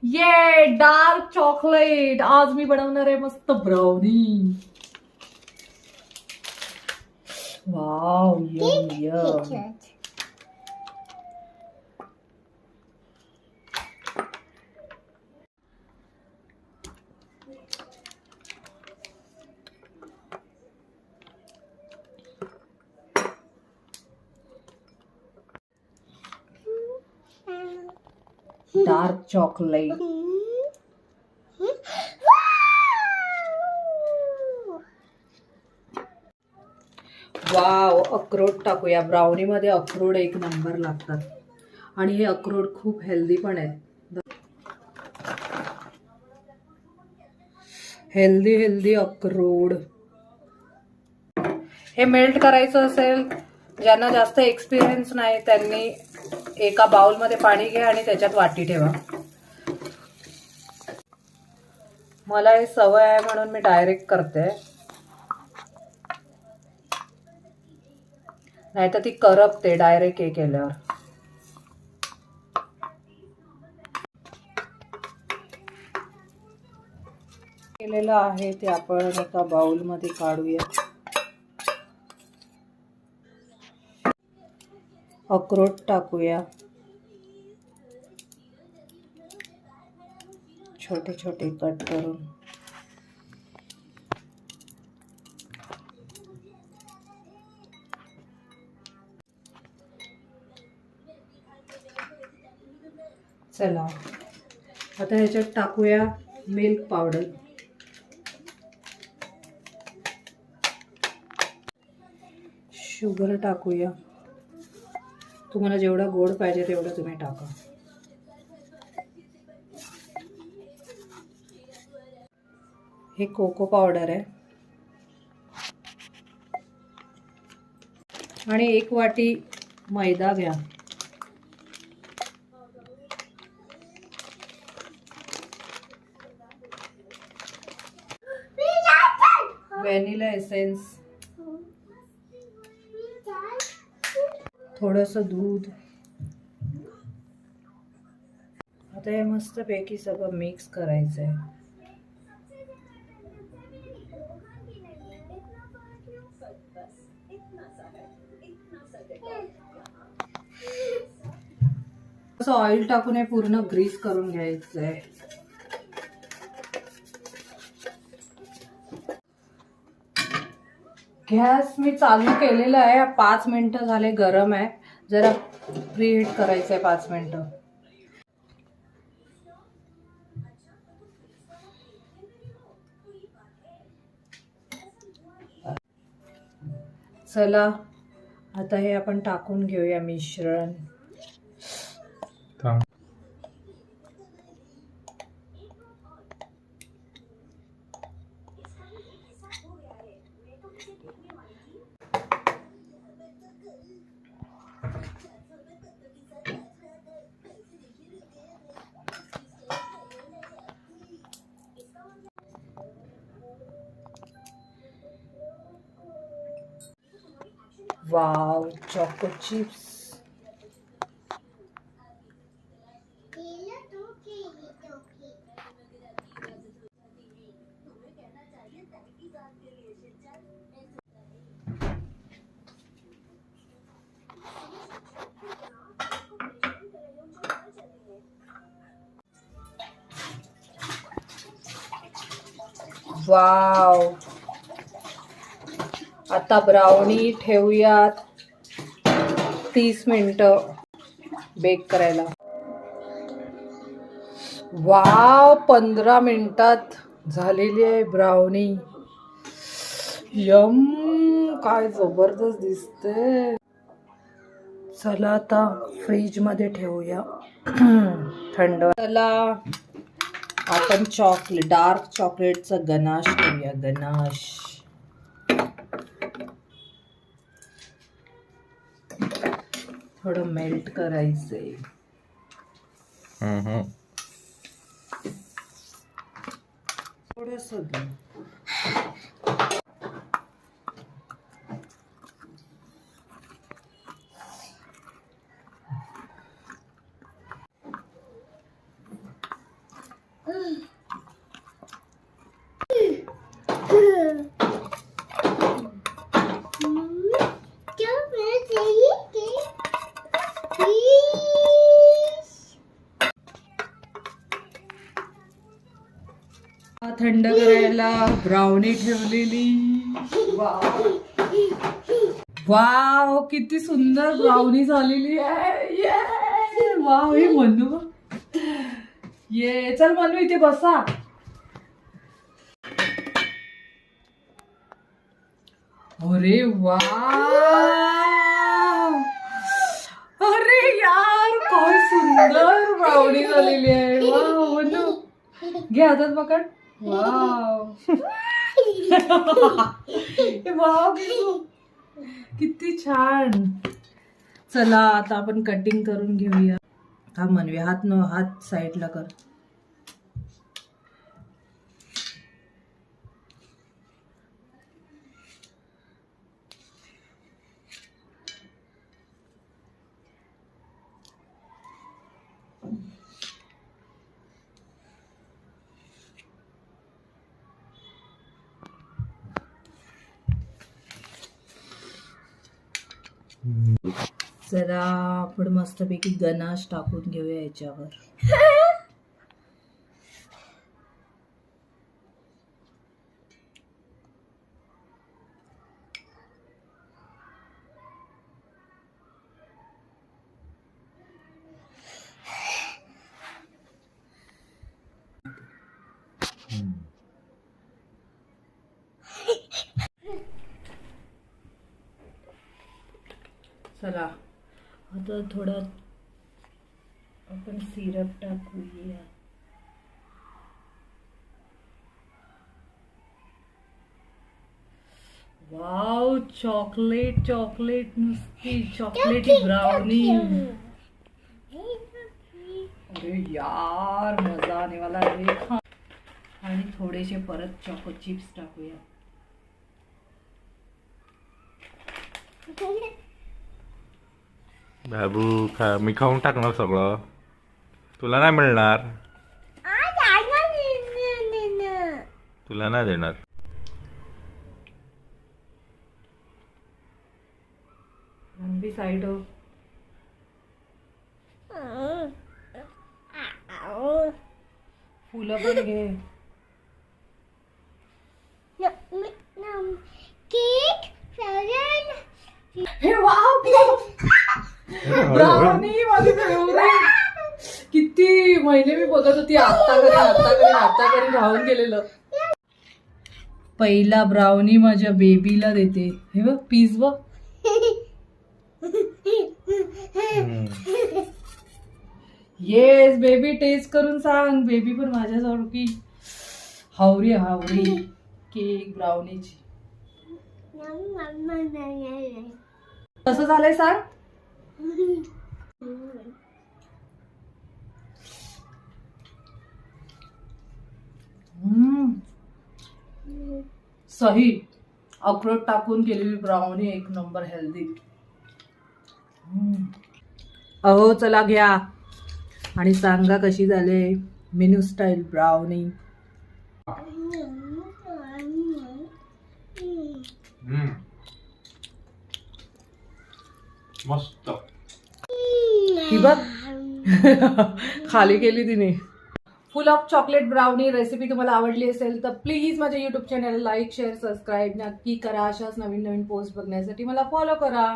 ये dark chocolate. आज मी बनवणार आहे मस्त brownie. Wow, yum yum. Dark chocolate. Wow, अक्रोड टाकूया. ब्राउनी मध्ये अक्रोड एक नंबर लागतात आणि हे अक्रोड खूप हेल्दी पण आहेत. हेल्दी हेल्दी अक्रोड. हे मेल्ट करायचं असेल, ज्यांना जास्त एक्सपिरियन्स नाही त्यांनी एका बाउलमध्ये पाणी घ्या आणि त्याच्यात वाटी ठेवा. मला हे सवय आहे म्हणून मी डायरेक्ट करते, नाही तर ती करपते डायरेक्ट हे केल्यावर. केलेलं आहे ते आपण एका बाउलमध्ये काढूया. अक्रोड टाकूया, छोटे छोटे कट करून. चला आता ह्याच्यात टाकूया मिल्क पावडर. शुगर टाकूया. तुम्हाला जेवढा गोड पाहिजे तेवढं तुम्ही टाका. हे कोको पावडर आहे आणि 1 वाटी मैदा घ्या. व्हॅनिला एसेन्स, थोडंसं दूध. आता हे मस्त पैकी सगळं मिक्स करायचं आहे. असं ऑइल टाकून हे पूर्ण ग्रीस करून घ्यायचं आहे. गॅस मी चालू केलेला आहे. 5 मिनिटं झाले, गरम आहे. जरा प्रीहीट करायचं आहे 5 मिनिटं. चला आता हे आपण टाकून घेऊया मिश्रण. Wow, choco chips. वाव, आता ब्राउनी ठेवूयात 30 मिनिटं बेक करायला. वाव, 15 मिनिटात झालेली आहे ब्राउनी. यम, काय जबरदस्त दिसते. चला आता फ्रीज मध्ये ठेवूया थंड. चला आपण डार्क चॉकलेटचा गनाश करूया. गनाश थोडं मेल्ट करायचंय. थोडंसं थंड करायला ब्राउनी ठेवलेली. वाव किती सुंदर ब्राउनी झालेली आहे. वाव हे मनू ये चल मनू इथे बसा. अरे वा अरे यार काय सुंदर ब्राउनी झालेली आहे. वाव मनू घे हातात पकड. वाव वाव किती छान. चला आता आपण कटिंग करून घेऊया. हा मनवी हात साईडला कर. जरा आपण मस्तपैकी गनाश टाकून घेऊया याच्यावर. चला आता थोडा आपण सिरप टाकूया. वाव चॉकलेट चॉकलेट नुसती चॉकलेटी ब्राउनी. अरे यार मजा आने वाला है. आणि थोडेसे परत चॉको चिप्स टाकूया. बाबू मी खाऊन टाकणार सगळं. तुला नाही मिळणार. तुला नाही देणार. बी साइड हो. फुलं पण घे. हे वाव ब्राउनी माझी फेवरेट. किती महिने मी बघत होती. आता करी राहून गेलेलं. पहिला ब्राउनी माझ्या बेबीला देते. हे बघ पीस बघ. येस बेबी टेस्ट करून सांग. बेबी पण माझ्यासारखी हावरी हावरी केक ब्राउनीची. कसं झालंय सांग. सही. अक्रोड टाकून केलेली ब्राउनी एक नंबर हेल्दी. अहो चला घ्या आणि सांगा कशी झाले मेनू स्टाईल ब्राउनी. मस्त. ही बघ खाली केली तिने. फुल ऑफ चॉकलेट ब्राउनी रेसिपी तुम्हाला आवडली असेल तर प्लीज माझ्या YouTube channel like share subscribe नक्की करा. अशाच नवीन नवीन पोस्ट बघण्यासाठी मला फॉलो करा.